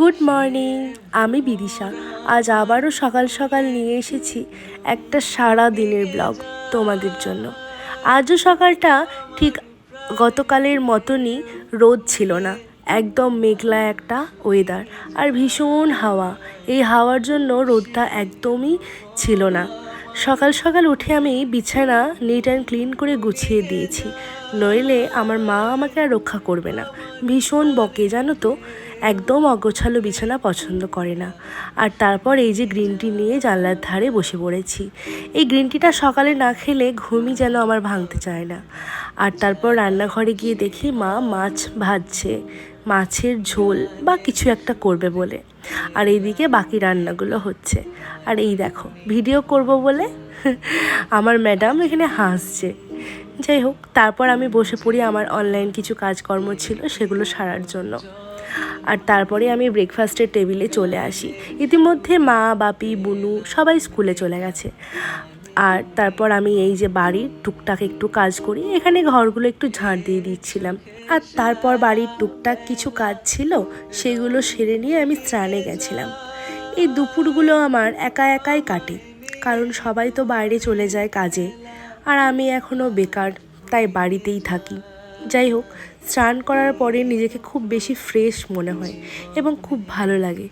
Good morning, আমি বিদিশা। আজ আবারও সকাল সকাল নিয়ে এসেছি একটা সারা দিনের ব্লগ তোমাদের জন্য। আজও সকালটা ঠিক গতকালের মতনই, রোদ ছিল না, একদম মেঘলা একটা ওয়েদার আর ভীষণ হাওয়া। এই হাওয়ার জন্য রোদটা একদমই ছিল না। সকাল সকাল উঠে আমি বিছানা নিট অ্যান্ড ক্লিন করে গুছিয়ে দিয়েছি, নইলে আমার মা আমাকে আর রক্ষা করবে না। ভীষণ বকে জানো তো, একদম অগোছালো বিছানা পছন্দ করে না। আর তারপর এই যে গ্রিন টি নিয়ে জানলার ধারে বসে পড়েছি। এই গ্রিন টিটা সকালে না খেলে ঘুমই যেন আমার ভাঙতে চায় না। আর তারপর রান্নাঘরে গিয়ে দেখি মা মাছ ভাজছে, মাছের ঝোল বা কিছু একটা করবে বলে। আর এইদিকে বাকি রান্নাগুলো হচ্ছে। আর এই দেখো, ভিডিও করব বলে আমার ম্যাডাম এখানে হাসছে। যাই হোক, তারপর আমি বসে পড়ি, আমার অনলাইন কিছু কাজকর্ম ছিল সেগুলো সারার জন্য। আর তারপরে আমি ব্রেকফাস্টের টেবিলে চলে আসি। ইতিমধ্যে মা, বাপি, বুনু সবাই স্কুলে চলে গেছে। আর তারপর আমি এই যে বাড়ির টুকটাক একটু কাজ করি, এখানে ঘরগুলো একটু ঝাড় দিয়ে দিচ্ছিলাম। আর তারপর বাড়ির টুকটাক কিছু কাজ ছিল, সেগুলো সেরে নিয়ে আমি স্নানে গেছিলাম। এই দুপুরগুলো আমার একা একাই কাটে, কারণ সবাই তো বাইরে চলে যায় কাজে, আর আমি এখনও বেকার, তাই বাড়িতেই থাকি। যাই হোক, স্নান করার পরে নিজেকে খুব বেশি ফ্রেশ মনে হয় এবং খুব ভালো লাগে,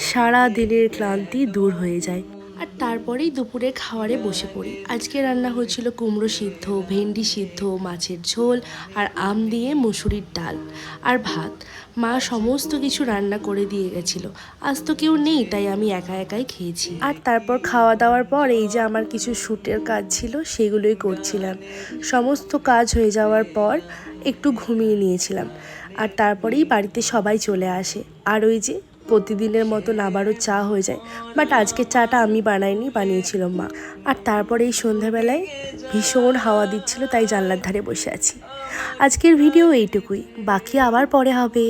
সারা দিনের ক্লান্তি দূর হয়ে যায়। আর তারপরেই দুপুরে খাওয়ারে বসে পড়ি। আজকে রান্না হয়েছিল কুমড়ো সিদ্ধ, ভেন্ডি সিদ্ধ, মাছের ঝোল আর আম দিয়ে মুসুরির ডাল আর ভাত। মা সমস্ত কিছু রান্না করে দিয়ে গেছিলো। আজ তো কেউ নেই, তাই আমি একা একাই খেয়েছি। আর তারপর খাওয়া দাওয়ার পর এই যে আমার কিছু শ্যুটের কাজ ছিল, সেগুলোই করছিলাম। সমস্ত কাজ হয়ে যাওয়ার পর একটু ঘুমিয়ে নিয়েছিলাম। আর তারপরেই বাড়িতে সবাই চলে আসে। আর ওই যে প্রতিদিনের মতন আবারও চা হয়ে যায়, বাট আজকে চাটা আমি বানাইনি, বানিয়েছিল মা। আর তারপরে এই সন্ধ্যাবেলায় ভীষণ হাওয়া দিচ্ছিল, তাই জানলার ধারে বসে আছি। আজকের ভিডিও এইটুকুই, বাকি আবার পরে হবে।